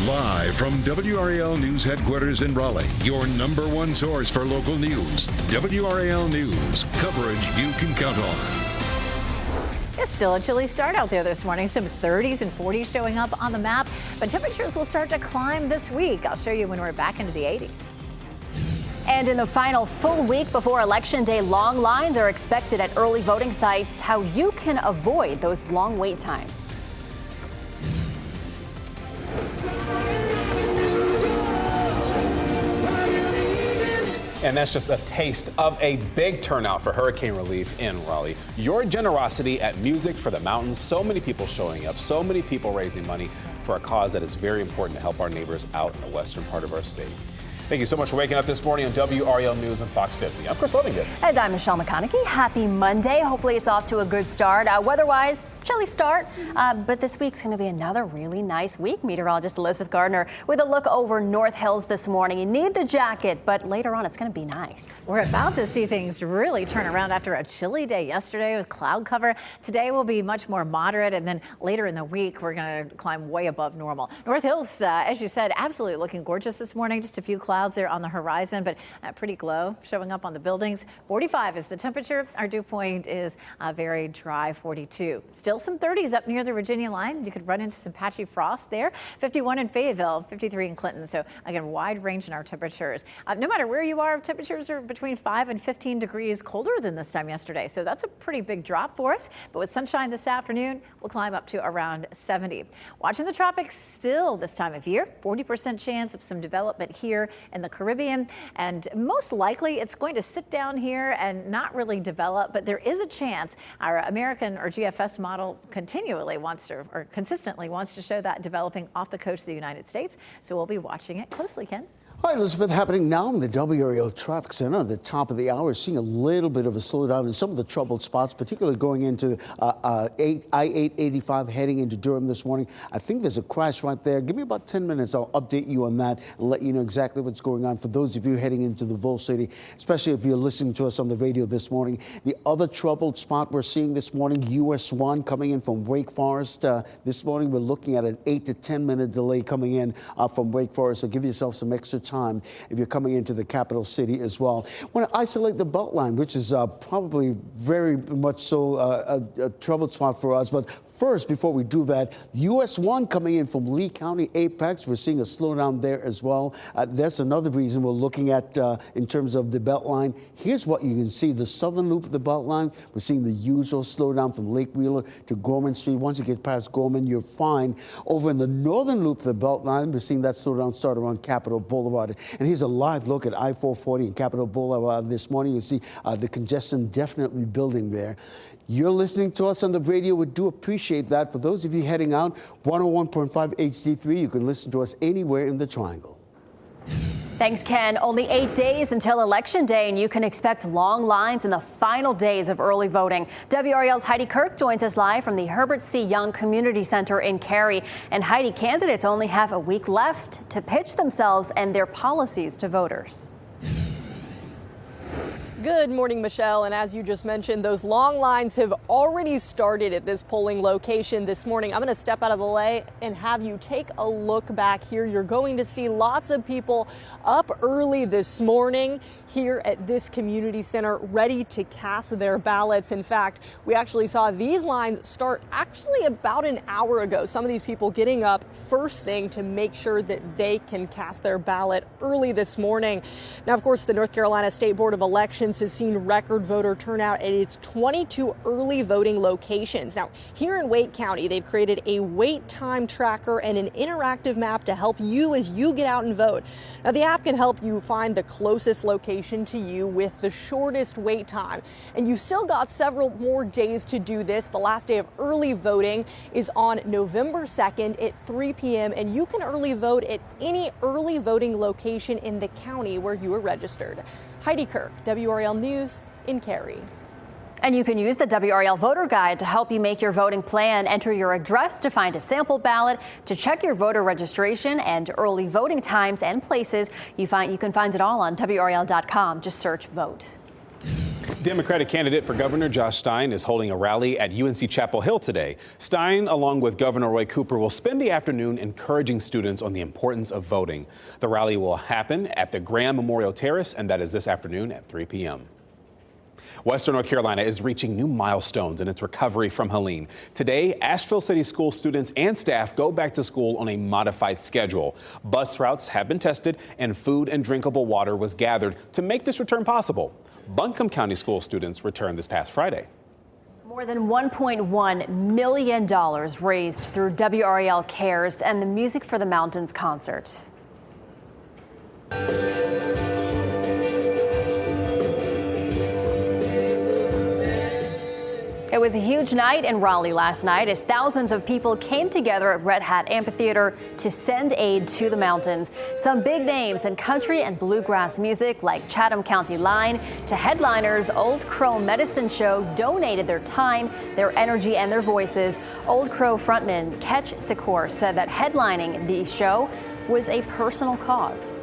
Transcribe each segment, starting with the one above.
Live from WRAL News Headquarters in Raleigh, your #1 source for local news. WRAL News, coverage you can count on. It's still a chilly start out there this morning. Some 30s and 40s showing up on the map, but temperatures will start to climb this week. I'll show you when we're back into the 80s. And in the final full week before Election Day, long lines are expected at early voting sites. How you can avoid those long wait times. And that's just a taste of a big turnout for hurricane relief in Raleigh. Your generosity at Music for the Mountains, so many people showing up, so many people raising money for a cause that is very important to help our neighbors out in the western part of our state. Thank you so much for waking up this morning on WRAL News and Fox 50. I'm Chris Lovingood. And I'm Michelle McConaughey. Happy Monday. Hopefully it's off to a good start. Weather-wise, chilly start, but this week's going to be another really nice week. Meteorologist Elizabeth Gardner with a look over North Hills this morning. You need the jacket, but later on it's going to be nice. We're about to see things really turn around after a chilly day yesterday with cloud cover. Today will be much more moderate, and then later in the week we're going to climb way above normal. North Hills, as you said, absolutely looking gorgeous this morning. Just a few clouds there on the horizon, but a pretty glow showing up on the buildings. 45 is the temperature. Our dew point is a very dry 42. Still some 30s up near the Virginia line. You could run into some patchy frost there. 51 in Fayetteville, 53 in Clinton. So again, wide range in our temperatures. No matter where you are, temperatures are between 5 and 15 degrees colder than this time yesterday. So that's a pretty big drop for us. But with sunshine this afternoon, we'll climb up to around 70. Watching the tropics still this time of year. 40% chance of some development here in the Caribbean, and most likely it's going to sit down here and not really develop, but there is a chance. Our American or GFS model consistently wants to show that developing off the coast of the United States, so we'll be watching it closely. Ken? Hi, Elizabeth. Happening now in the WRAL Traffic Center at the top of the hour, seeing a little bit of a slowdown in some of the troubled spots, particularly going into I-885 heading into Durham this morning. I think there's a crash right there. Give me about 10 minutes. I'll update you on that and let you know exactly what's going on for those of you heading into the Bull City, especially if you're listening to us on the radio this morning. The other troubled spot we're seeing this morning, US 1 coming in from Wake Forest. This morning we're looking at an 8 to 10 minute delay coming in from Wake Forest, so give yourself some extra time if you're coming into the capital city as well. I want to isolate the Beltline, which is probably very much so a troubled spot for us. But first, before we do that, US 1 coming in from Lee County Apex. We're seeing a slowdown there as well. That's another reason we're looking at in terms of the Beltline. Here's what you can see. The southern loop of the Beltline, we're seeing the usual slowdown from Lake Wheeler to Gorman Street. Once you get past Gorman, you're fine. Over in the northern loop of the Beltline, we're seeing that slowdown start around Capitol Boulevard. And here's a live look at I-440 and Capitol Boulevard this morning. You see the congestion definitely building there. You're listening to us on the radio. We do appreciate that. For those of you heading out, 101.5 HD3, you can listen to us anywhere in the Triangle. Thanks, Ken. Only 8 days until Election Day, and you can expect long lines in the final days of early voting. WRAL's Heidi Kirk joins us live from the Herbert C. Young Community Center in Cary. And Heidi, candidates only have a week left to pitch themselves and their policies to voters. Good morning, Michelle. And as you just mentioned, those long lines have already started at this polling location this morning. I'm going to step out of the way and have you take a look back here. You're going to see lots of people up early this morning here at this community center ready to cast their ballots. In fact, we actually saw these lines start actually about an hour ago. Some of these people getting up first thing to make sure that they can cast their ballot early this morning. Now, of course, the North Carolina State Board of Elections has seen record voter turnout at its 22 early voting locations. Now, here in Wake County, they've created a wait time tracker and an interactive map to help you as you get out and vote. Now, the app can help you find the closest location to you with the shortest wait time. And you've still got several more days to do this. The last day of early voting is on November 2nd at 3 p.m. and you can early vote at any early voting location in the county where you are registered. Heidi Kirk, WRAL News in Cary. And you can use the WRAL voter guide to help you make your voting plan. Enter your address to find a sample ballot, to check your voter registration and early voting times and places. You can find it all on WRAL.com. Just search vote. Democratic candidate for Governor Josh Stein is holding a rally at UNC Chapel Hill today. Stein, along with Governor Roy Cooper, will spend the afternoon encouraging students on the importance of voting. The rally will happen at the Graham Memorial Terrace, and that is this afternoon at 3 p.m. Western North Carolina is reaching new milestones in its recovery from Helene. Today, Asheville City School students and staff go back to school on a modified schedule. Bus routes have been tested and food and drinkable water was gathered to make this return possible. Buncombe County school students returned this past Friday. More than $1.1 million raised through WRAL Cares and the Music for the Mountains concert. It was a huge night in Raleigh last night as thousands of people came together at Red Hat Amphitheater to send aid to the mountains. Some big names in country and bluegrass music like Chatham County Line to headliners Old Crow Medicine Show donated their time, their energy, and their voices. Old Crow frontman Ketch Sikor said that headlining the show was a personal cause.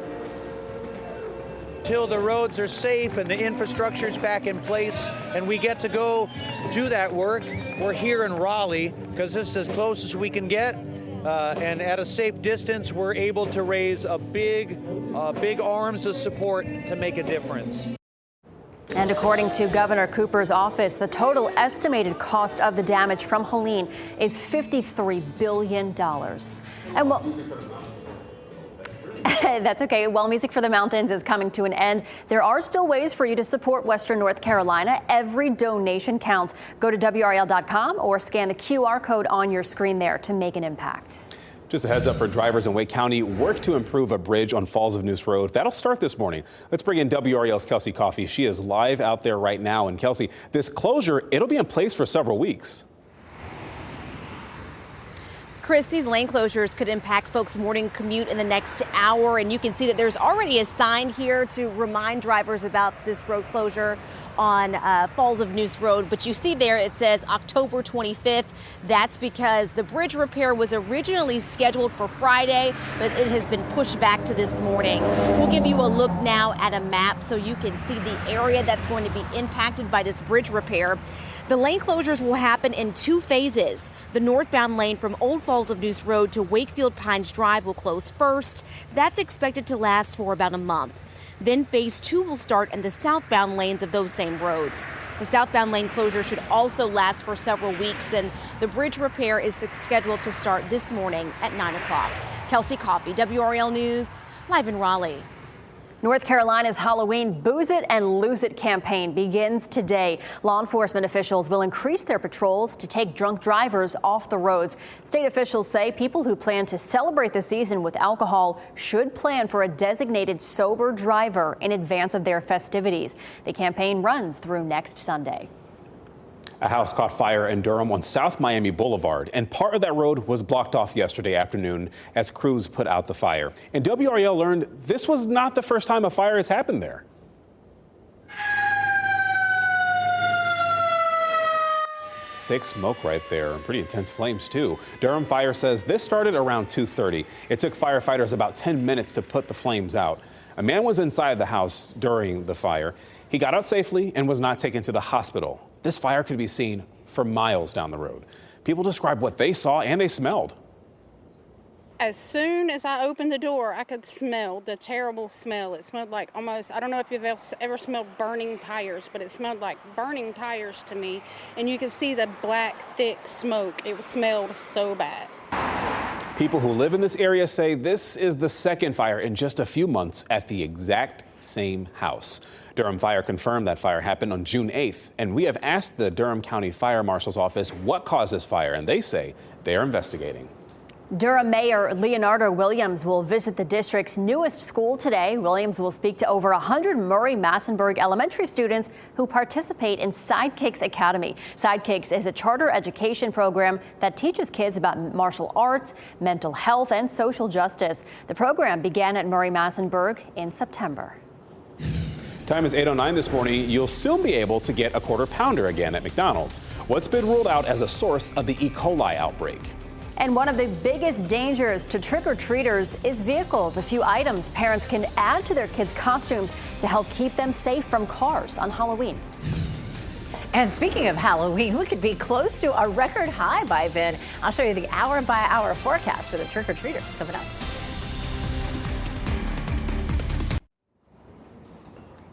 Until the roads are safe and the infrastructure's back in place and we get to go do that work, we're here in Raleigh because this is as close as we can get. And at a safe distance, we're able to raise a big arms of support to make a difference. And according to Governor Cooper's office, the total estimated cost of the damage from Helene is $53 billion. And well, that's okay. Well, Music for the Mountains is coming to an end. There are still ways for you to support Western North Carolina. Every donation counts. Go to WRAL.com or scan the QR code on your screen there to make an impact. Just a heads up for drivers in Wake County. Work to improve a bridge on Falls of Neuse Road. That'll start this morning. Let's bring in WRAL's Kelsey Coffey. She is live out there right now. And Kelsey, this closure, it'll be in place for several weeks. Chris, these lane closures could impact folks' morning commute in the next hour, and you can see that there's already a sign here to remind drivers about this road closure on Falls of Neuse Road. But you see there it says October 25th. That's because the bridge repair was originally scheduled for Friday, but it has been pushed back to this morning. We'll give you a look now at a map so you can see the area that's going to be impacted by this bridge repair. The lane closures will happen in two phases. The northbound lane from Old Falls of Neuse Road to Wakefield Pines Drive will close first. That's expected to last for about a month. Then phase 2 will start in the southbound lanes of those same roads. The southbound lane closure should also last for several weeks, and the bridge repair is scheduled to start this morning at 9 o'clock. Kelsey Coffey, WRAL News, live in Raleigh. North Carolina's Halloween Booze It and Lose It campaign begins today. Law enforcement officials will increase their patrols to take drunk drivers off the roads. State officials say people who plan to celebrate the season with alcohol should plan for a designated sober driver in advance of their festivities. The campaign runs through next Sunday. A house caught fire in Durham on South Miami Boulevard, and part of that road was blocked off yesterday afternoon as crews put out the fire. And WRAL learned this was not the first time a fire has happened there. Thick smoke right there, and pretty intense flames too. Durham Fire says this started around 2:30. It took firefighters about 10 minutes to put the flames out. A man was inside the house during the fire. He got out safely and was not taken to the hospital. This fire could be seen for miles down the road. People describe what they saw and they smelled. As soon as I opened the door, I could smell the terrible smell. It smelled like almost, I don't know if you've ever smelled burning tires, but it smelled like burning tires to me. And you could see the black, thick smoke. It smelled so bad. People who live in this area say this is the second fire in just a few months at the exact same house. Durham Fire confirmed that fire happened on June 8th, and we have asked the Durham County Fire Marshal's office what caused this fire, and they say they are investigating. Durham Mayor Leonardo Williams will visit the district's newest school today. Williams will speak to over 100 Murray-Massenburg elementary students who participate in Sidekicks Academy. Sidekicks is a charter education program that teaches kids about martial arts, mental health, and social justice. The program began at Murray-Massenburg in September. Time is 8:09 this morning. You'll soon be able to get a quarter pounder again at McDonald's. What's been ruled out as a source of the E. coli outbreak? And one of the biggest dangers to trick-or-treaters is vehicles. A few items parents can add to their kids' costumes to help keep them safe from cars on Halloween. And speaking of Halloween, we could be close to a record high by then. I'll show you the hour-by-hour forecast for the trick-or-treaters coming up.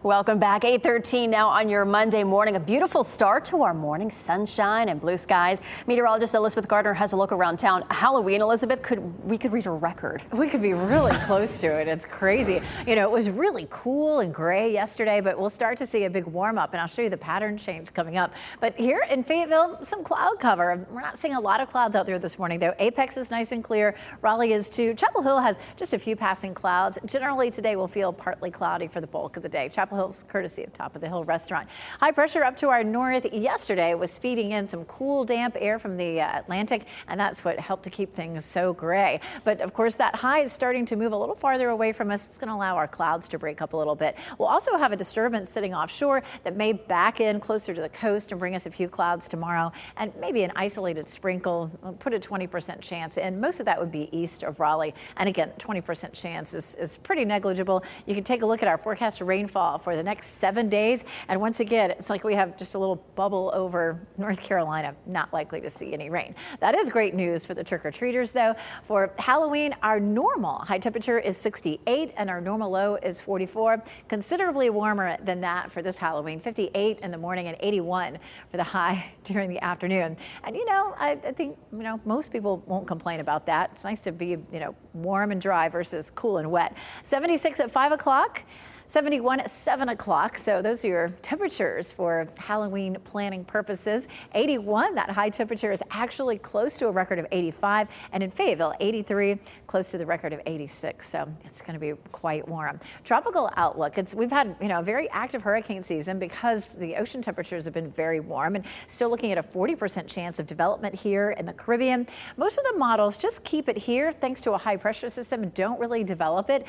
Welcome back. 8:13 now on your Monday morning. A beautiful start to our morning. Sunshine and blue skies. Meteorologist Elizabeth Gardner has a look around town. Halloween, Elizabeth, we could reach a record. We could be really close to it. It's crazy. You know, it was really cool and gray yesterday, but we'll start to see a big warm up, and I'll show you the pattern change coming up. But here in Fayetteville, some cloud cover. We're not seeing a lot of clouds out there this morning, though. Apex is nice and clear. Raleigh is too. Chapel Hill has just a few passing clouds. Generally today will feel partly cloudy for the bulk of the day. Chapel Hill's courtesy of Top of the Hill restaurant. High pressure up to our north yesterday was feeding in some cool, damp air from the Atlantic, and that's what helped to keep things so gray. But of course, that high is starting to move a little farther away from us. It's going to allow our clouds to break up a little bit. We'll also have a disturbance sitting offshore that may back in closer to the coast and bring us a few clouds tomorrow, and maybe an isolated sprinkle. We'll put a 20% chance, and most of that would be east of Raleigh. And again, 20% chance is pretty negligible. You can take a look at our forecast rainfall for the next 7 days. And once again, it's like we have just a little bubble over North Carolina. Not likely to see any rain. That is great news for the trick-or-treaters, though. For Halloween, our normal high temperature is 68 and our normal low is 44. Considerably warmer than that for this Halloween. 58 in the morning and 81 for the high during the afternoon. And, you know, I think, you know, most people won't complain about that. It's nice to be, you know, warm and dry versus cool and wet. 76 at 5 o'clock. 71 at 7 o'clock. So those are your temperatures for Halloween planning purposes. 81, that high temperature is actually close to a record of 85. And in Fayetteville, 83, close to the record of 86. So it's going to be quite warm. Tropical outlook. We've had, you know, a very active hurricane season because the ocean temperatures have been very warm, and still looking at a 40% chance of development here in the Caribbean. Most of the models just keep it here thanks to a high pressure system and don't really develop it.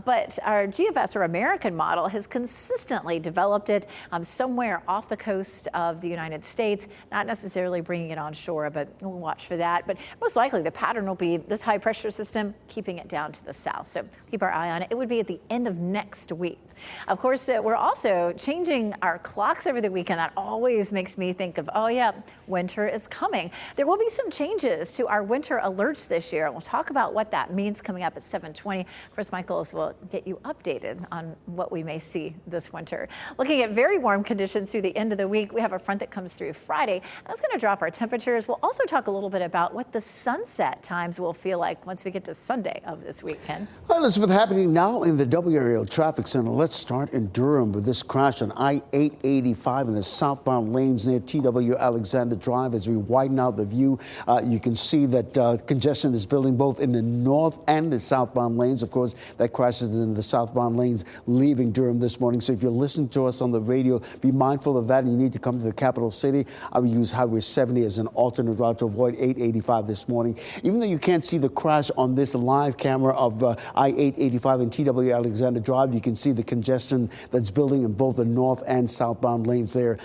But our GFS, or American model, has consistently developed it somewhere off the coast of the United States, not necessarily bringing it on shore, but we'll watch for that. But most likely the pattern will be this high pressure system keeping it down to the south. So keep our eye on it. It would be at the end of next week. Of course, we're also changing our clocks over the weekend. That always makes me think of, oh yeah, winter is coming. There will be some changes to our winter alerts this year. We'll talk about what that means coming up at 7:20. Chris Michaels will get you updated on what we may see this winter. Looking at very warm conditions through the end of the week, we have a front that comes through Friday. That's going to drop our temperatures. We'll also talk a little bit about what the sunset times will feel like once we get to Sunday of this week, Ken. Well, Elizabeth, happening now in the WRAL traffic center. Let's start in Durham with this crash on I-885 in the southbound lanes near TW Alexander Drive. As we widen out the view, you can see that congestion is building both in the north and the southbound lanes. Of course, that crash is in the southbound lanes leaving Durham this morning. So if you're listening to us on the radio, be mindful of that. And you need to come to the capital city. I will use Highway 70 as an alternate route to avoid 885 this morning. Even though you can't see the crash on this live camera of I-885 and TW Alexander Drive, you can see the congestion that's building in both the north and southbound lanes there,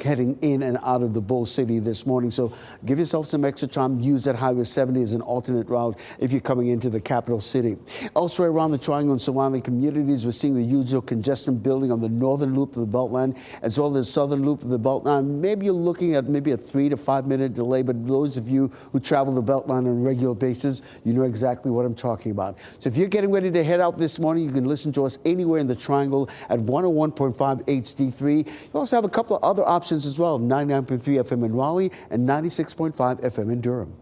heading in and out of the Bull City this morning. So give yourself some extra time. Use that Highway 70 as an alternate route if you're coming into the capital city. Elsewhere around the Triangle and surrounding communities, we're seeing the usual congestion building on the northern loop of the Beltline as well as the southern loop of the Beltline. Maybe you're looking at maybe a 3 to 5 minute delay, but those of you who travel the Beltline on a regular basis, you know exactly what I'm talking about. So if you're getting ready to head out this morning, you can listen to us anywhere in the Triangle at 101.5 HD3. You also have a couple of other options as well, 99.3 FM in Raleigh and 96.5 FM in Durham.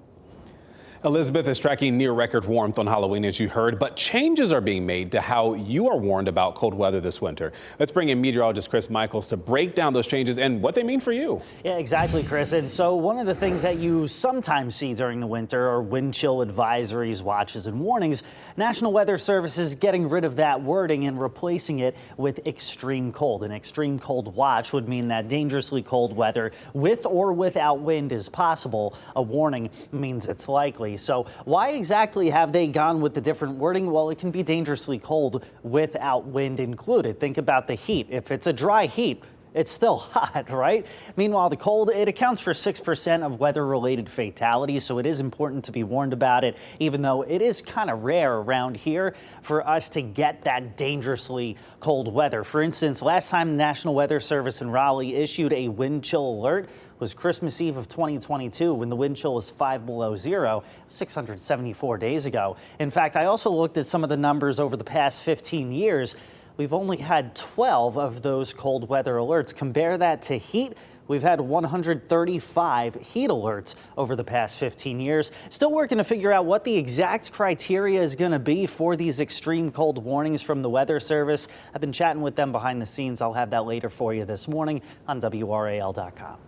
Elizabeth is tracking near record warmth on Halloween, as you heard, but changes are being made to how you are warned about cold weather this winter. Let's bring in meteorologist Chris Michaels to break down those changes and what they mean for you. Yeah, exactly, Chris. And so one of the things that you sometimes see during the winter are wind chill advisories, watches, and warnings. National Weather Service is getting rid of that wording and replacing it with extreme cold. An extreme cold watch would mean that dangerously cold weather with or without wind is possible. A warning means it's likely. So why exactly have they gone with the different wording? Well, it can be dangerously cold without wind included. Think about the heat. If it's a dry heat, It's still hot, right? Meanwhile, the cold, it accounts for 6% of weather-related fatalities, so it is important to be warned about it, even though it is kind of rare around here for us to get that dangerously cold weather. For instance, last time the National Weather Service in Raleigh issued a wind chill alert was Christmas Eve of 2022, when the wind chill was 5 below zero, 674 days ago. In fact, I also looked at some of the numbers over the past 15 years. We've only had 12 of those cold weather alerts. Compare that to heat. We've had 135 heat alerts over the past 15 years. Still working to figure out what the exact criteria is going to be for these extreme cold warnings from the Weather Service. I've been chatting with them behind the scenes. I'll have that later for you this morning on WRAL.com.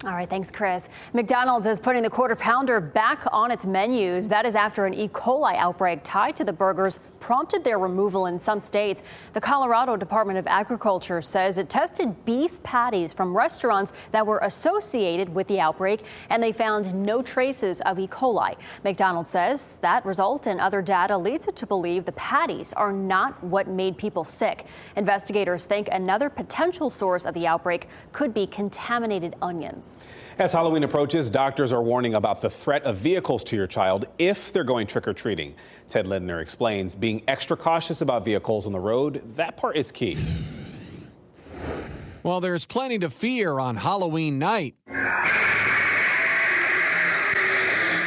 All right, thanks, Chris. McDonald's is putting the Quarter Pounder back on its menus. That is after an E. coli outbreak tied to the burgers prompted their removal in some states. The Colorado Department of Agriculture says it tested beef patties from restaurants that were associated with the outbreak, and they found no traces of E. coli. McDonald's says that result and other data leads it to believe the patties are not what made people sick. Investigators think another potential source of the outbreak could be contaminated onions. As Halloween approaches, doctors are warning about the threat of vehicles to your child if they're going trick-or-treating. Ted Lindner explains being extra cautious about vehicles on the road, that part is key. Well, there's plenty to fear on Halloween night.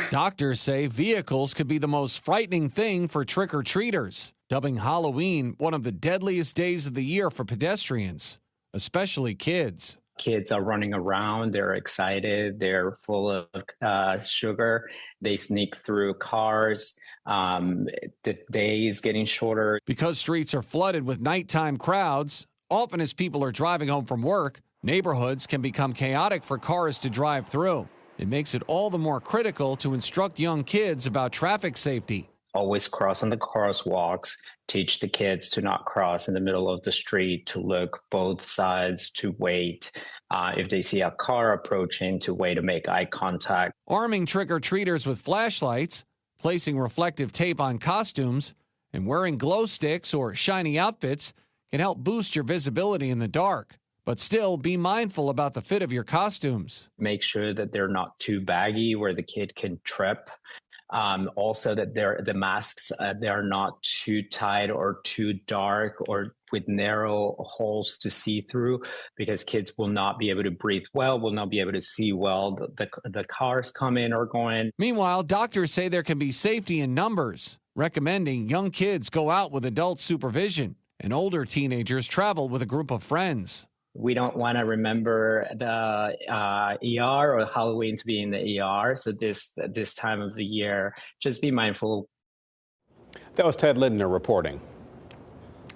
Doctors say vehicles could be the most frightening thing for trick-or-treaters, dubbing Halloween one of the deadliest days of the year for pedestrians, especially kids. Kids are running around, they're excited, they're full of sugar, they sneak through cars, the day is getting shorter. Because streets are flooded with nighttime crowds, often as people are driving home from work, neighborhoods can become chaotic for cars to drive through. It makes it all the more critical to instruct young kids about traffic safety. Always cross on the crosswalks, teach the kids to not cross in the middle of the street, to look both sides, to wait. If they see a car approaching, to wait to make eye contact. Arming trick-or-treaters with flashlights, placing reflective tape on costumes, and wearing glow sticks or shiny outfits can help boost your visibility in the dark. But still, be mindful about the fit of your costumes. Make sure that they're not too baggy where the kid can trip. Also that the masks, they're not too tight or too dark or with narrow holes to see through, because kids will not be able to breathe well, will not be able to see well the cars coming or going. Meanwhile, doctors say there can be safety in numbers, recommending young kids go out with adult supervision and older teenagers travel with a group of friends. We don't want to remember the ER or Halloween to be in the ER. So this time of the year, just be mindful. That was Ted Lindner reporting.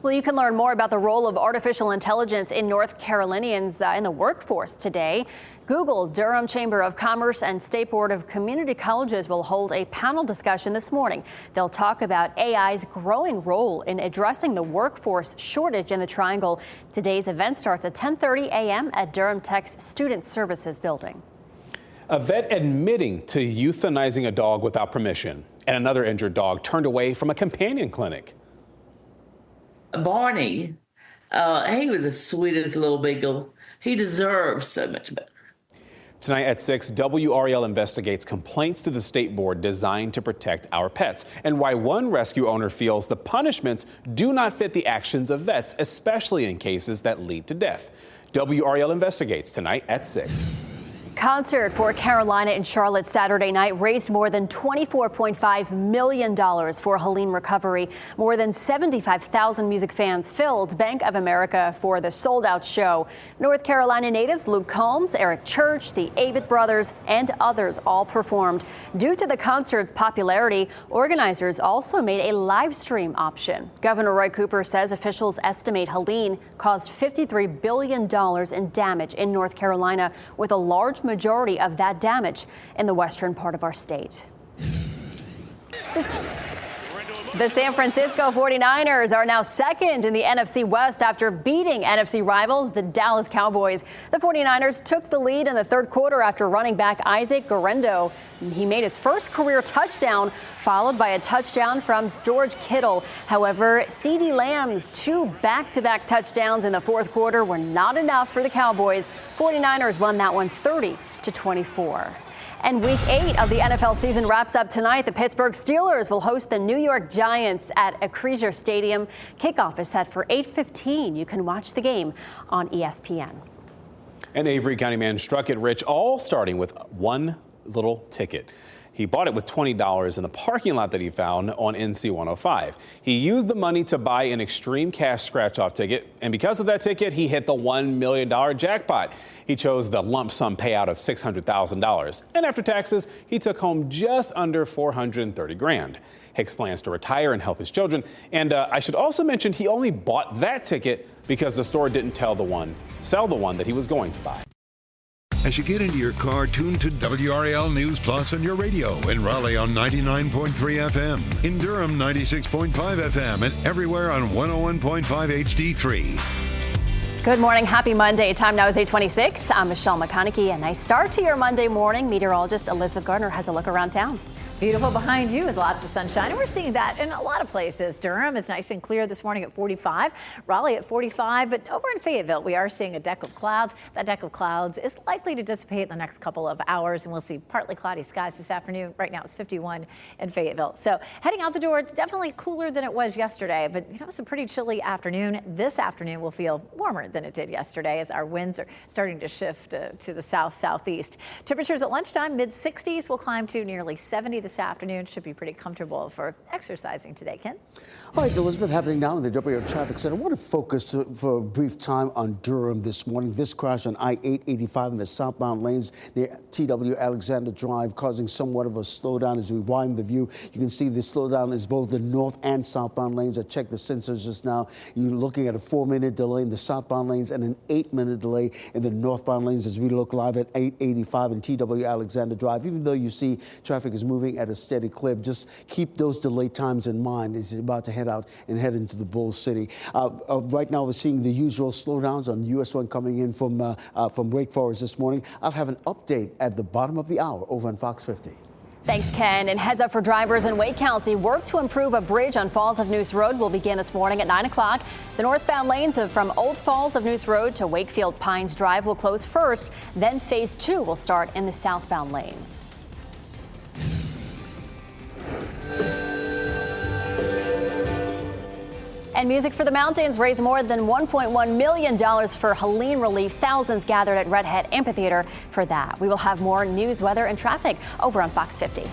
Well, you can learn more about the role of artificial intelligence in North Carolinians in the workforce today. Google, Durham Chamber of Commerce, and State Board of Community Colleges will hold a panel discussion this morning. They'll talk about AI's growing role in addressing the workforce shortage in the Triangle. Today's event starts at 10:30 a.m. at Durham Tech's Student Services Building. A vet admitting to euthanizing a dog without permission, and another injured dog turned away from a companion clinic. Barney, he was the sweetest little beagle. He deserves so much better. Tonight at 6, WRAL investigates complaints to the state board designed to protect our pets, and why one rescue owner feels the punishments do not fit the actions of vets, especially in cases that lead to death. WRAL investigates tonight at 6. Concert for Carolina in Charlotte Saturday night raised more than $24.5 million for Helene recovery. More than 75,000 music fans filled Bank of America for the sold-out show. North Carolina natives Luke Combs, Eric Church, the Avett Brothers, and others all performed. Due to the concert's popularity, organizers also made a live stream option. Governor Roy Cooper says officials estimate Helene caused $53 billion in damage in North Carolina, with a large majority of that damage in the western part of our state. The San Francisco 49ers are now second in the NFC West after beating NFC rivals, the Dallas Cowboys. The 49ers took the lead in the third quarter after running back Isaac Guerendo. He made his first career touchdown, followed by a touchdown from George Kittle. However, CeeDee Lamb's two back-to-back touchdowns in the fourth quarter were not enough for the Cowboys. 49ers won that one 30-24. And week 8 of the NFL season wraps up tonight. The Pittsburgh Steelers will host the New York Giants at Acrisure Stadium. Kickoff is set for 8:15. You can watch the game on ESPN. An Avery County man struck it rich, all starting with one little ticket. He bought it with $20 in the parking lot that he found on NC 105. He used the money to buy an extreme cash scratch-off ticket, and because of that ticket, he hit the $1 million jackpot. He chose the lump sum payout of $600,000, and after taxes, he took home just under $430,000. Hicks plans to retire and help his children, and I should also mention he only bought that ticket because the store didn't sell the one that he was going to buy. As you get into your car, tune to WRAL News Plus on your radio. In Raleigh on 99.3 FM. In Durham, 96.5 FM. And everywhere on 101.5 HD3. Good morning. Happy Monday. Time now is 8:26. I'm Michelle McConaughey. A nice start to your Monday morning. Meteorologist Elizabeth Gardner has a look around town. Beautiful behind you with lots of sunshine, and we're seeing that in a lot of places. Durham is nice and clear this morning at 45, Raleigh at 45, but over in Fayetteville, we are seeing a deck of clouds. That deck of clouds is likely to dissipate in the next couple of hours, and we'll see partly cloudy skies this afternoon. Right now, it's 51 in Fayetteville. So heading out the door, it's definitely cooler than it was yesterday, but it's a pretty chilly afternoon. This afternoon will feel warmer than it did yesterday as our winds are starting to shift to the south-southeast. Temperatures at lunchtime, mid-60s, will climb to nearly 70 this afternoon. Should be pretty comfortable for exercising today, Ken. All right, Elizabeth, happening now in the WRAL Traffic Center. I want to focus for a brief time on Durham this morning. This crash on I-885 in the southbound lanes near TW Alexander Drive causing somewhat of a slowdown as we widen the view. You can see the slowdown is both the north and southbound lanes. I checked the sensors just now. You're looking at a 4-minute delay in the southbound lanes and an 8-minute delay in the northbound lanes as we look live at 885 and TW Alexander Drive. Even though you see traffic is moving at a steady clip, just keep those delay times in mind as you're about to head out and head into the Bull City. Right now, we're seeing the usual slowdowns on US 1 coming in from Wake Forest this morning. I'll have an update at the bottom of the hour over on Fox 50. Thanks, Ken. And heads up for drivers in Wake County. Work to improve a bridge on Falls of Neuse Road will begin this morning at 9 o'clock. The northbound lanes from Old Falls of Neuse Road to Wakefield Pines Drive will close first. Then phase 2 will start in the southbound lanes. And Music for the Mountains raised more than $1.1 million for Helene relief. Thousands gathered at Red Hat Amphitheater for that. We will have more news, weather, and traffic over on Fox 50.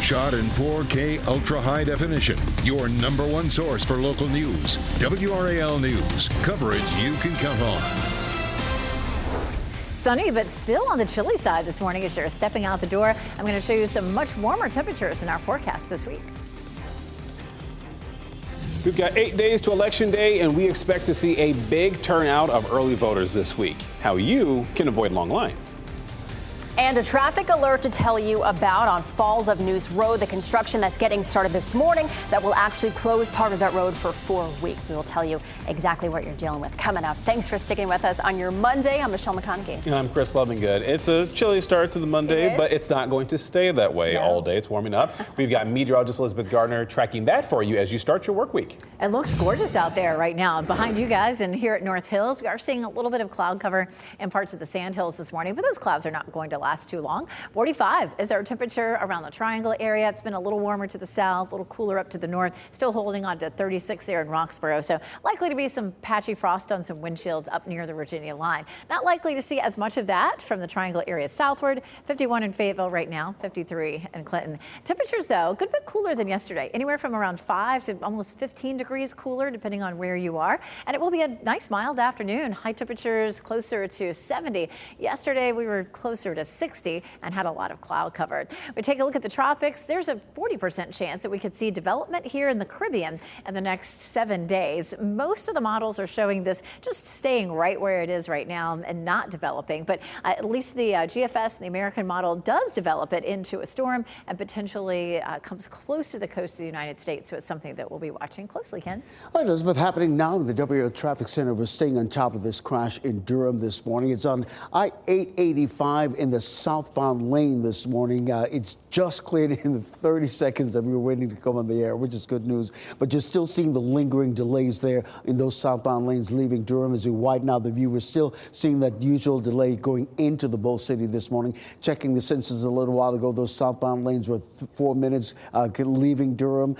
Shot in 4K ultra high definition. Your number one source for local news. WRAL News. Coverage you can count on. Sunny, but still on the chilly side this morning as you're stepping out the door. I'm going to show you some much warmer temperatures in our forecast this week. We've got 8 days to Election Day, and we expect to see a big turnout of early voters this week. How you can avoid long lines. And a traffic alert to tell you about on Falls of Neuse Road, the construction that's getting started this morning that will actually close part of that road for 4 weeks. We will tell you exactly what you're dealing with coming up. Thanks for sticking with us on your Monday. I'm Michelle McConaughey. And I'm Chris Lovingood. It's a chilly start to the Monday, but it's not going to stay that way all day. It's warming up. We've got meteorologist Elizabeth Gardner tracking that for you as you start your work week. It looks gorgeous out there right now. Behind you guys and here at North Hills, we are seeing a little bit of cloud cover in parts of the Sand Hills this morning, but those clouds are not going to last too long. 45 is our temperature around the Triangle area. It's been a little warmer to the south, a little cooler up to the north, still holding on to 36 there in Roxborough. So likely to be some patchy frost on some windshields up near the Virginia line. Not likely to see as much of that from the Triangle area southward. 51 in Fayetteville right now, 53 in Clinton. Temperatures, though, a good bit cooler than yesterday, anywhere from around 5 to almost 15 degrees cooler, depending on where you are. And it will be a nice mild afternoon. High temperatures closer to 70. Yesterday, we were closer to 60 and had a lot of cloud cover. We take a look at the tropics. There's a 40% chance that we could see development here in the Caribbean in the next 7 days. Most of the models are showing this just staying right where it is right now and not developing. But at least the GFS, the American model, does develop it into a storm and potentially comes close to the coast of the United States. So it's something that we'll be watching closely, Ken. Well, Elizabeth, happening now in the WRAL Traffic Center. We're staying on top of this crash in Durham this morning. It's on I-885 in the southbound lane this morning. It's just cleared in the 30 seconds that we were waiting to come on the air, which is good news. But you're still seeing the lingering delays there in those southbound lanes leaving Durham as we widen out the view. We're still seeing that usual delay going into the Bull City this morning. Checking the sensors a little while ago, those southbound lanes were 4 minutes leaving Durham,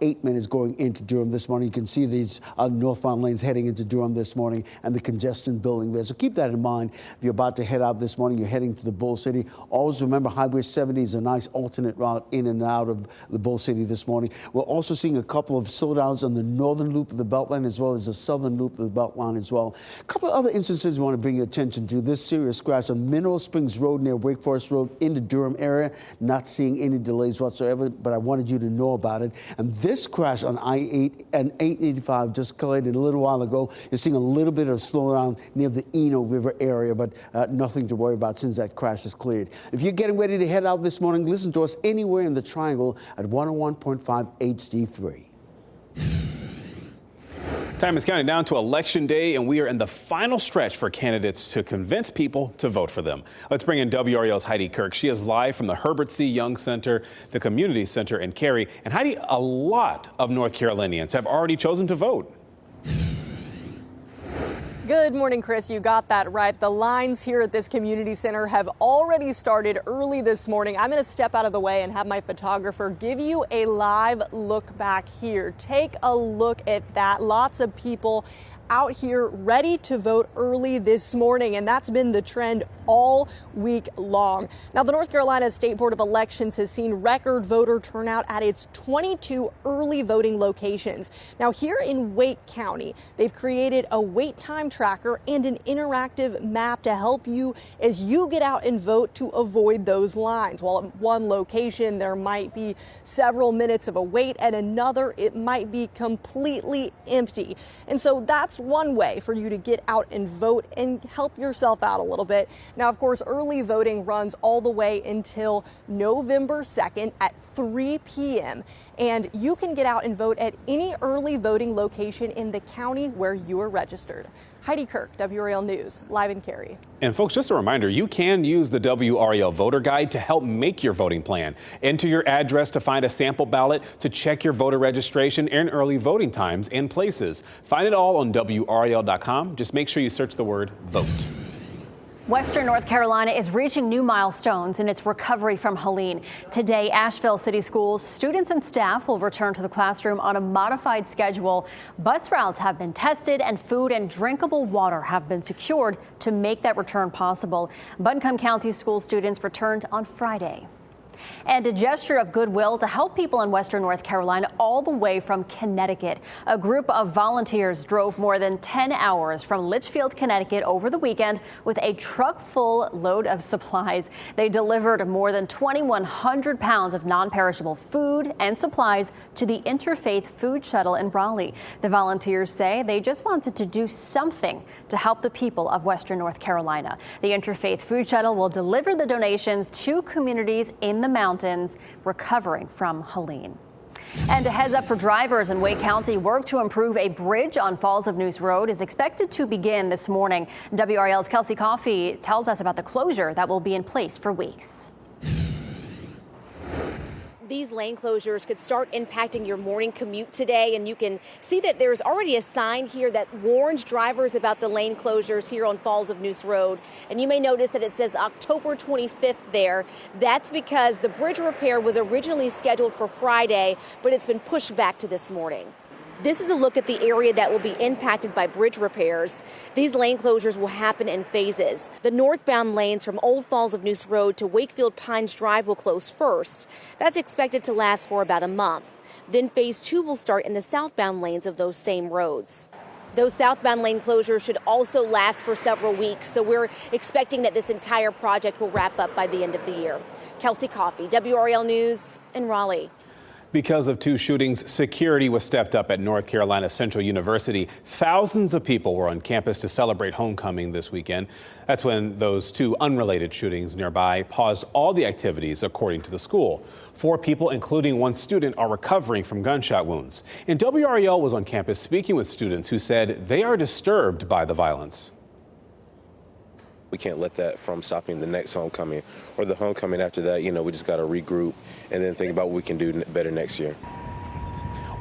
8 minutes going into Durham this morning. You can see these northbound lanes heading into Durham this morning and the congestion building there. So keep that in mind. If you're about to head out this morning, you're heading to the Bull City. Always remember Highway 70 is a nice alternate route in and out of the Bull City this morning. We're also seeing a couple of slowdowns on the northern loop of the Beltline as well as the southern loop of the Beltline as well. A couple of other instances we want to bring your attention to. This serious crash on Mineral Springs Road near Wake Forest Road in the Durham area. Not seeing any delays whatsoever, but I wanted you to know about it. And this crash on I-8 and 885 just collided a little while ago. You're seeing a little bit of slowdown near the Eno River area, but nothing to worry about since that crash is cleared. If you're getting ready to head out this morning, listen to us anywhere in the Triangle at 101.5 HD3. Time is counting down to Election Day, and we are in the final stretch for candidates to convince people to vote for them. Let's bring in WRAL's Heidi Kirk. She is live from the Herbert C. Young Center, the Community Center in Cary. And Heidi, a lot of North Carolinians have already chosen to vote. Good morning, Chris. You got that right. The lines here at this community center have already started early this morning. I'm going to step out of the way and have my photographer give you a live look back here. Take a look at that. Lots of people out here ready to vote early this morning, and that's been the trend all week long. Now, the North Carolina State Board of Elections has seen record voter turnout at its 22 early voting locations. Now, here in Wake County, they've created a wait time tracker and an interactive map to help you as you get out and vote to avoid those lines. While at one location, there might be several minutes of a wait, at another, it might be completely empty. And so that's one way for you to get out and vote and help yourself out a little bit. Now, of course, early voting runs all the way until November 2nd at 3 p.m. And you can get out and vote at any early voting location in the county where you are registered. Heidi Kirk, WRAL News, live in Cary. And folks, just a reminder, you can use the WRAL voter guide to help make your voting plan. Enter your address to find a sample ballot, to check your voter registration and early voting times and places. Find it all on WRAL.com. Just make sure you search the word vote. Western North Carolina is reaching new milestones in its recovery from Helene. Today, Asheville City Schools students and staff will return to the classroom on a modified schedule. Bus routes have been tested and food and drinkable water have been secured to make that return possible. Buncombe County school students returned on Friday. And a gesture of goodwill to help people in Western North Carolina all the way from Connecticut. A group of volunteers drove more than 10 hours from Litchfield, Connecticut over the weekend with a truck full load of supplies. They delivered more than 2,100 pounds of non-perishable food and supplies to the Interfaith Food Shuttle in Raleigh. The volunteers say they just wanted to do something to help the people of Western North Carolina. The Interfaith Food Shuttle will deliver the donations to communities in the mountains recovering from Helene. And a heads up for drivers in Wake County. Work to improve a bridge on Falls of Neuse Road is expected to begin this morning. WRAL's Kelsey Coffey tells us about the closure that will be in place for weeks. These lane closures could start impacting your morning commute today, and you can see that there's already a sign here that warns drivers about the lane closures here on Falls of Neuse Road. And you may notice that it says October 25th there. That's because the bridge repair was originally scheduled for Friday, but it's been pushed back to this morning. This is a look at the area that will be impacted by bridge repairs. These lane closures will happen in phases. The northbound lanes from Old Falls of Neuse Road to Wakefield Pines Drive will close first. That's expected to last for about a month. Then phase 2 will start in the southbound lanes of those same roads. Those southbound lane closures should also last for several weeks, so we're expecting that this entire project will wrap up by the end of the year. Kelsey Coffey, WRAL News in Raleigh. Because of two shootings, security was stepped up at North Carolina Central University. Thousands of people were on campus to celebrate homecoming this weekend. That's when those two unrelated shootings nearby paused all the activities, according to the school. 4 people, including 1 student, are recovering from gunshot wounds. And WRAL was on campus speaking with students who said they are disturbed by the violence. We can't let that from stopping the next homecoming or the homecoming after that. You know, we just got to regroup and then think about what we can do better next year.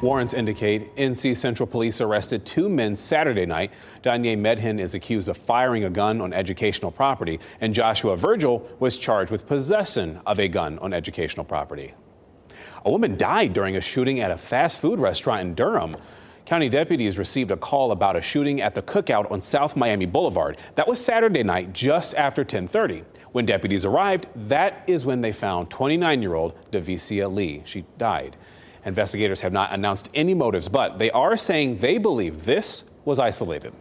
Warrants indicate NC Central Police arrested 2 men Saturday night. Danye Medhin is accused of firing a gun on educational property, and Joshua Virgil was charged with possession of a gun on educational property. A woman died during a shooting at a fast food restaurant in Durham. County deputies received a call about a shooting at the Cookout on South Miami Boulevard. That was Saturday night, just after 10:30. When deputies arrived, that is when they found 29-year-old Davicia Lee. She died. Investigators have not announced any motives, but they are saying they believe this was isolated.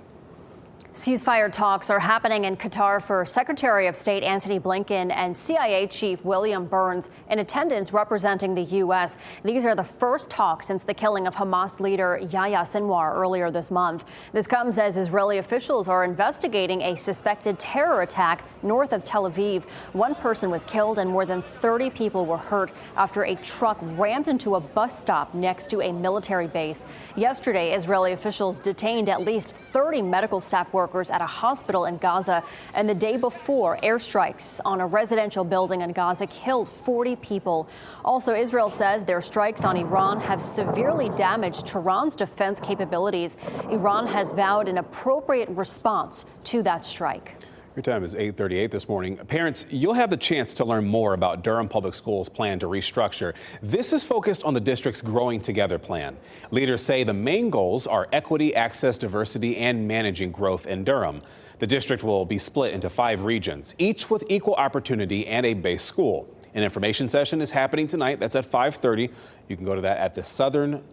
Ceasefire talks are happening in Qatar for Secretary of State Antony Blinken and CIA Chief William Burns in attendance representing the U.S. These are the first talks since the killing of Hamas leader Yahya Sinwar earlier this month. This comes as Israeli officials are investigating a suspected terror attack north of Tel Aviv. 1 person was killed and more than 30 people were hurt after a truck rammed into a bus stop next to a military base. Yesterday, Israeli officials detained at least 30 medical staff workers at a hospital in Gaza, and the day before, airstrikes on a residential building in Gaza killed 40 people. Also, Israel says their strikes on Iran have severely damaged Tehran's defense capabilities. Iran has vowed an appropriate response to that strike. Your time is 8:38 this morning. Parents, you'll have the chance to learn more about Durham Public Schools' plan to restructure. This is focused on the district's Growing Together plan. Leaders say the main goals are equity, access, diversity, and managing growth in Durham. The district will be split into 5 regions, each with equal opportunity and a base school. An information session is happening tonight. That's at 5:30. You can go to that at the Southern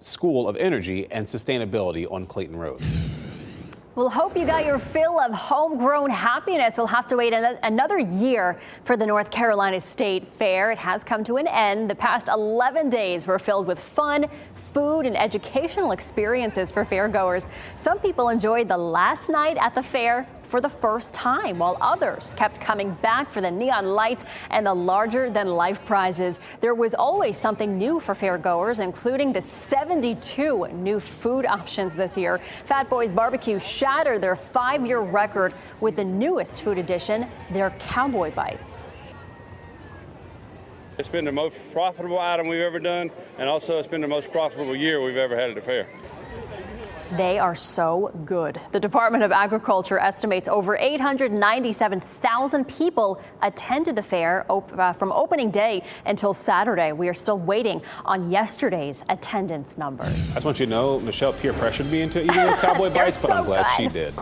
School of Energy and Sustainability on Clayton Road. We'll hope you got your fill of homegrown happiness. We'll have to wait another year for the North Carolina State Fair. It has come to an end. The past 11 days were filled with fun, food, and educational experiences for fairgoers. Some people enjoyed the last night at the fair for the first time, while others kept coming back for the neon lights and the larger-than-life prizes. There was always something new for fairgoers, including the 72 new food options this year. Fat Boys Barbecue shattered their 5-year record with the newest food addition, their Cowboy Bites. It's been the most profitable item we've ever done, and also it's been the most profitable year we've ever had at the fair. They are so good. The Department of Agriculture estimates over 897,000 people attended the fair from opening day until Saturday. We are still waiting on yesterday's attendance numbers. I just want you to know, Michelle peer pressured me into eating those Cowboy Bites, but I'm glad she did.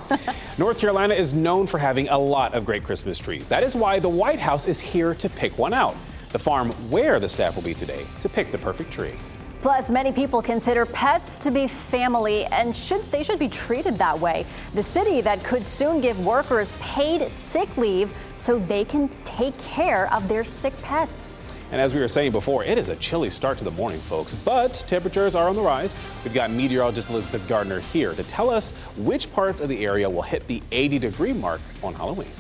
North Carolina is known for having a lot of great Christmas trees. That is why the White House is here to pick one out. The farm where the staff will be today to pick the perfect tree. Plus, many people consider pets to be family and they should be treated that way. The city that could soon give workers paid sick leave so they can take care of their sick pets. And as we were saying before, it is a chilly start to the morning, folks, but temperatures are on the rise. We've got meteorologist Elizabeth Gardner here to tell us which parts of the area will hit the 80-degree mark on Halloween.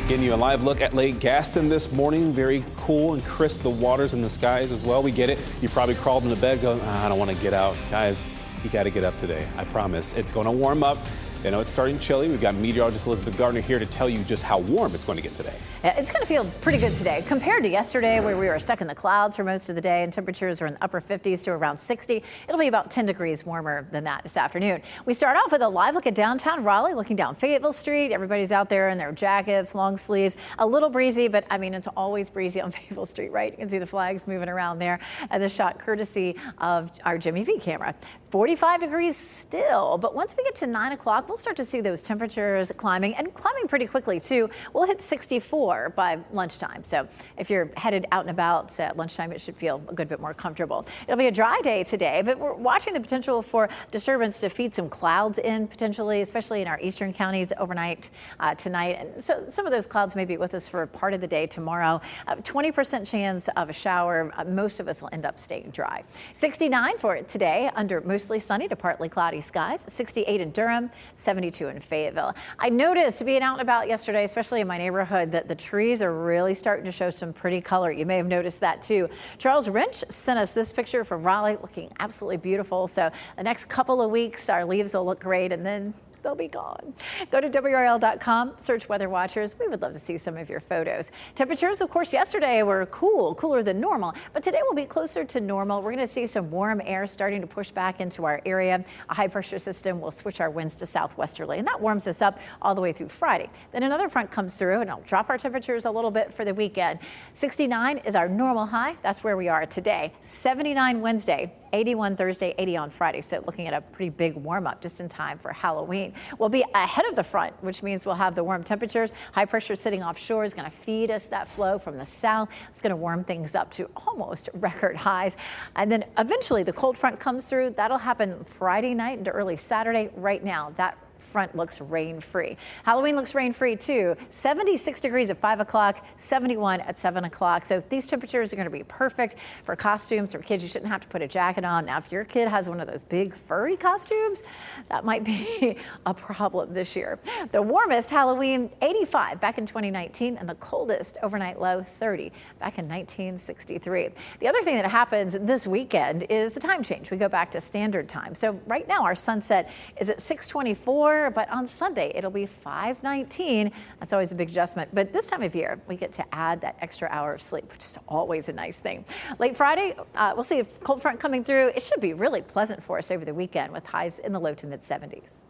Getting you a live look at Lake Gaston this morning. Very cool and crisp. The waters in the skies as well. We get it. You probably crawled into bed going, I don't want to get out. Guys, you got to get up today. I promise. It's going to warm up. I know it's starting chilly. We've got meteorologist Elizabeth Gardner here to tell you just how warm it's going to get today. It's going to feel pretty good today compared to yesterday where we were stuck in the clouds for most of the day and temperatures are in the upper 50s to around 60. It'll be about 10 degrees warmer than that this afternoon. We start off with a live look at downtown Raleigh, looking down Fayetteville Street. Everybody's out there in their jackets, long sleeves, a little breezy, but I mean, it's always breezy on Fayetteville Street, right? You can see the flags moving around there. And the shot courtesy of our Jimmy V camera. 45 degrees still, but once we get to 9 o'clock, we'll we'll start to see those temperatures climbing and climbing pretty quickly too. We'll hit 64 by lunchtime. So if you're headed out and about at lunchtime, it should feel a good bit more comfortable. It'll be a dry day today, but we're watching the potential for disturbance to feed some clouds in potentially, especially in our eastern counties overnight tonight. And so some of those clouds may be with us for part of the day tomorrow. 20% chance of a shower. Most of us will end up staying dry. 69 for it today under mostly sunny to partly cloudy skies. 68 in Durham, 72 in Fayetteville. I noticed being out and about yesterday, especially in my neighborhood, that the trees are really starting to show some pretty color. You may have noticed that too. Charles Wrench sent us this picture from Raleigh looking absolutely beautiful. So the next couple of weeks, our leaves will look great and then they'll be gone. Go to WRAL.com, search Weather Watchers. We would love to see some of your photos. Temperatures, of course, yesterday were cooler than normal, but today will be closer to normal. We're going to see some warm air starting to push back into our area. A high pressure system will switch our winds to southwesterly, and that warms us up all the way through Friday. Then another front comes through, and it'll drop our temperatures a little bit for the weekend. 69 is our normal high. That's where we are today. 79 Wednesday. 81 Thursday, 80 on Friday. So looking at a pretty big warm up just in time for Halloween. We'll be ahead of the front, which means we'll have the warm temperatures. High pressure sitting offshore is going to feed us that flow from the south. It's going to warm things up to almost record highs. And then eventually the cold front comes through. That'll happen Friday night into early Saturday. Right now, that front looks rain-free. Halloween looks rain-free too. 76 degrees at 5 o'clock, 71 at 7 o'clock. So these temperatures are going to be perfect for costumes for kids. You shouldn't have to put a jacket on. Now, if your kid has one of those big furry costumes, that might be a problem this year. The warmest Halloween, 85 back in 2019, and the coldest overnight low, 30 back in 1963. The other thing that happens this weekend is the time change. We go back to standard time. So right now our sunset is at 6:24. But on Sunday, it'll be 5:19. That's always a big adjustment. But this time of year, we get to add that extra hour of sleep, which is always a nice thing. Late Friday, we'll see a cold front coming through. It should be really pleasant for us over the weekend with highs in the low to mid 70s.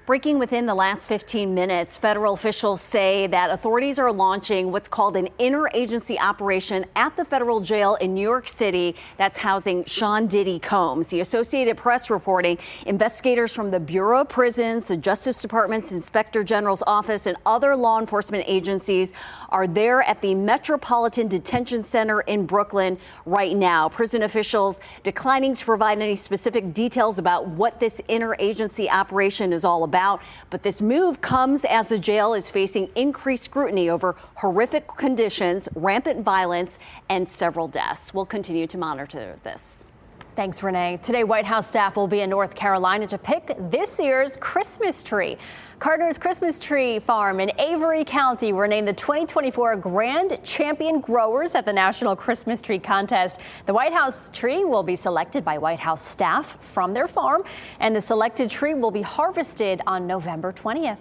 Breaking within the last 15 minutes, federal officials say that authorities are launching what's called an interagency operation at the federal jail in New York City that's housing Sean Diddy Combs. The Associated Press reporting investigators from the Bureau of Prisons, the Justice Department's Inspector General's office, and other law enforcement agencies are there at the Metropolitan Detention Center in Brooklyn right now. Prison officials declining to provide any specific details about what this interagency operation is all about. But this move comes as the jail is facing increased scrutiny over horrific conditions, rampant violence, and several deaths. We'll continue to monitor this. Thanks, Renee. Today, White House staff will be in North Carolina to pick this year's Christmas tree. Carter's Christmas Tree Farm in Avery County were named the 2024 Grand Champion Growers at the National Christmas Tree Contest. The White House tree will be selected by White House staff from their farm, and the selected tree will be harvested on November 20th.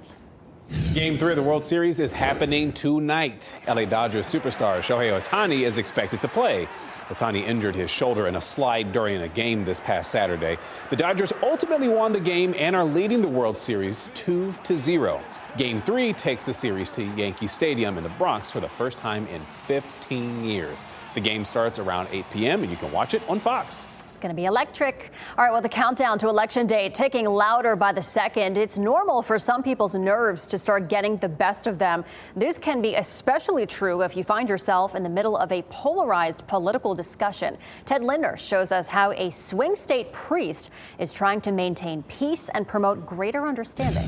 Game 3 of the World Series is happening tonight. LA Dodgers superstar Shohei Ohtani is expected to play. Ohtani injured his shoulder in a slide during a game this past Saturday. The Dodgers ultimately won the game and are leading the World Series 2-0. Game 3 takes the series to Yankee Stadium in the Bronx for the first time in 15 years. The game starts around 8 p.m. and you can watch it on Fox. It's going to be electric. All right, well, the countdown to Election Day ticking louder by the second. It's normal for some people's nerves to start getting the best of them. This can be especially true if you find yourself in the middle of a polarized political discussion. Ted Lindner shows us how a swing state priest is trying to maintain peace and promote greater understanding.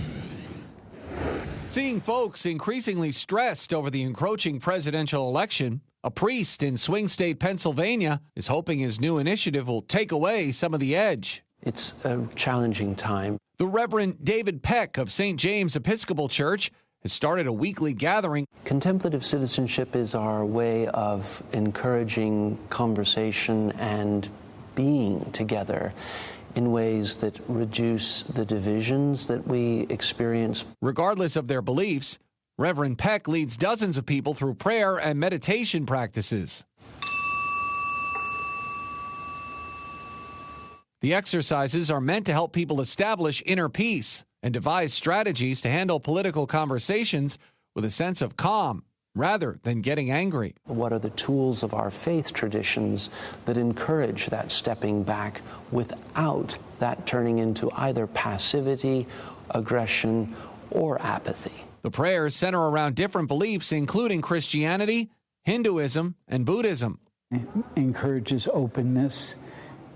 Seeing folks increasingly stressed over the encroaching presidential election, a priest in swing state Pennsylvania is hoping his new initiative will take away some of the edge. It's a challenging time. The Reverend David Peck of St. James Episcopal Church has started a weekly gathering. Contemplative citizenship is our way of encouraging conversation and being together in ways that reduce the divisions that we experience. Regardless of their beliefs, Reverend Peck leads dozens of people through prayer and meditation practices. The exercises are meant to help people establish inner peace and devise strategies to handle political conversations with a sense of calm. rather than getting angry. What are the tools of our faith traditions that encourage that stepping back without that turning into either passivity, aggression, or apathy? The prayers center around different beliefs, including Christianity, Hinduism, and Buddhism. It encourages openness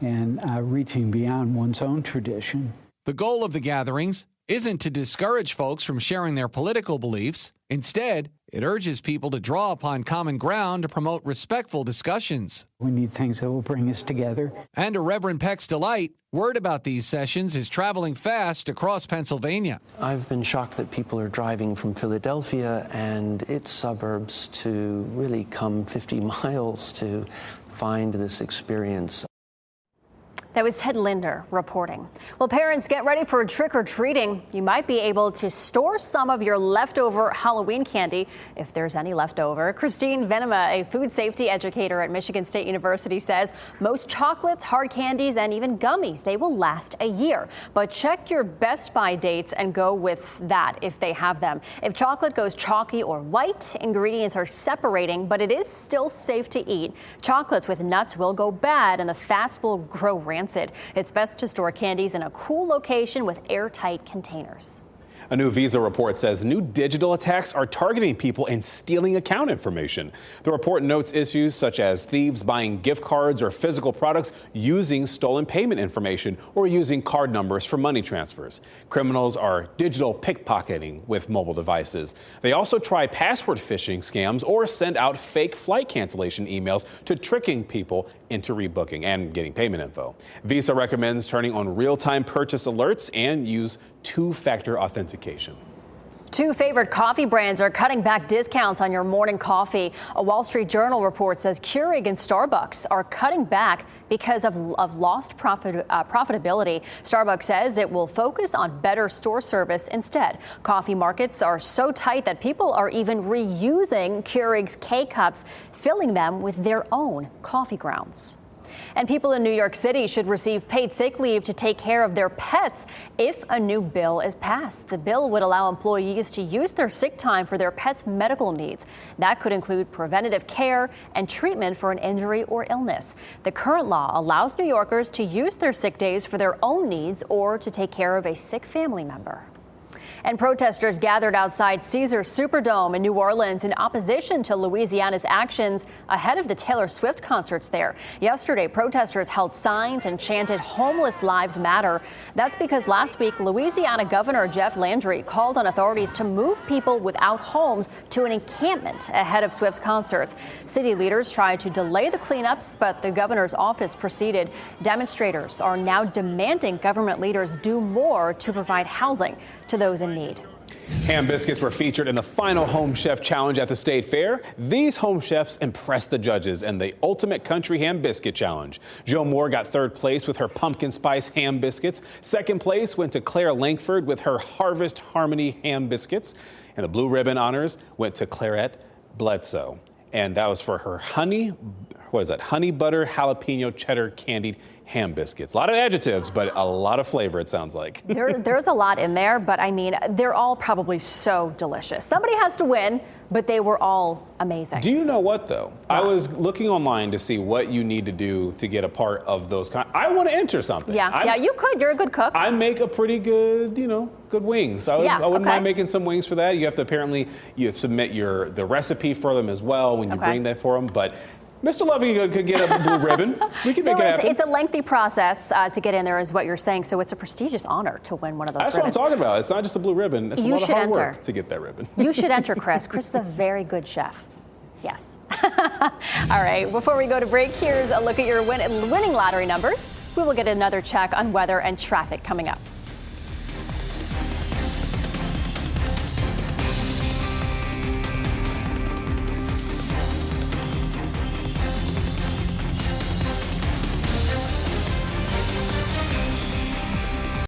and reaching beyond one's own tradition. The goal of the gatherings isn't to discourage folks from sharing their political beliefs. Instead, it urges people to draw upon common ground to promote respectful discussions. We need things that will bring us together. And to Reverend Peck's delight, word about these sessions is traveling fast across Pennsylvania. I've been shocked that people are driving from Philadelphia and its suburbs to really come 50 miles to find this experience. That was Ted Linder reporting. Well, parents, get ready for trick-or-treating. You might be able to store some of your leftover Halloween candy, if there's any left over. Christine Venema, a food safety educator at Michigan State University, says most chocolates, hard candies, and even gummies, they will last a year. But check your best buy dates and go with that if they have them. If chocolate goes chalky or white, ingredients are separating, but it is still safe to eat. Chocolates with nuts will go bad and the fats will grow rancid. It's best to store candies in a cool location with airtight containers. A new Visa report says new digital attacks are targeting people and stealing account information. The report notes issues such as thieves buying gift cards or physical products using stolen payment information or using card numbers for money transfers. Criminals are digital pickpocketing with mobile devices. They also try password phishing scams or send out fake flight cancellation emails to tricking people into rebooking and getting payment info. Visa recommends turning on real-time purchase alerts and use two-factor authentication. Two favorite coffee brands are cutting back discounts on your morning coffee. A Wall Street Journal report says Keurig and Starbucks are cutting back because of lost profitability. Starbucks says it will focus on better store service instead. Coffee markets are so tight that people are even reusing Keurig's K-Cups, filling them with their own coffee grounds. And people in New York City should receive paid sick leave to take care of their pets if a new bill is passed. The bill would allow employees to use their sick time for their pets' medical needs. That could include preventative care and treatment for an injury or illness. The current law allows New Yorkers to use their sick days for their own needs or to take care of a sick family member. And protesters gathered outside Caesars Superdome in New Orleans in opposition to Louisiana's actions ahead of the Taylor Swift concerts there. Yesterday, protesters held signs and chanted "Homeless Lives Matter." That's because last week, Louisiana Governor Jeff Landry called on authorities to move people without homes to an encampment ahead of Swift's concerts. City leaders tried to delay the cleanups, but the governor's office proceeded. Demonstrators are now demanding government leaders do more to provide housing to those in need. Ham biscuits were featured in the final Home Chef Challenge at the State Fair. These home chefs impressed the judges in the Ultimate Country Ham Biscuit Challenge. Joe Moore got third place with her pumpkin spice ham biscuits. Second place went to Claire Langford with her Harvest Harmony ham biscuits. And the blue ribbon honors went to Clarette Bledsoe. And that was for her honey butter jalapeno cheddar candied ham biscuits. A lot of adjectives, but a lot of flavor, it sounds like. There's a lot in there, but I mean, they're all probably so delicious. Somebody has to win, but they were all amazing. Do you know what, though? I was looking online to see what you need to do to get a part of those I want to enter something. Yeah, you could. You're a good cook. I make a pretty good, good wings. I wouldn't mind making some wings for that. You have to apparently submit the recipe for them as well when you bring that for them. But Mr. Lovey could get a blue ribbon. We can make it happen. It's a lengthy process to get in there, is what you're saying. So it's a prestigious honor to win one of those That's ribbons. what I'm talking about. It's not just a blue ribbon. It's a lot of hard work to get that ribbon. You should enter, Chris. Chris is a very good chef. Yes. All right. Before we go to break, here's a look at your winning lottery numbers. We will get another check on weather and traffic coming up.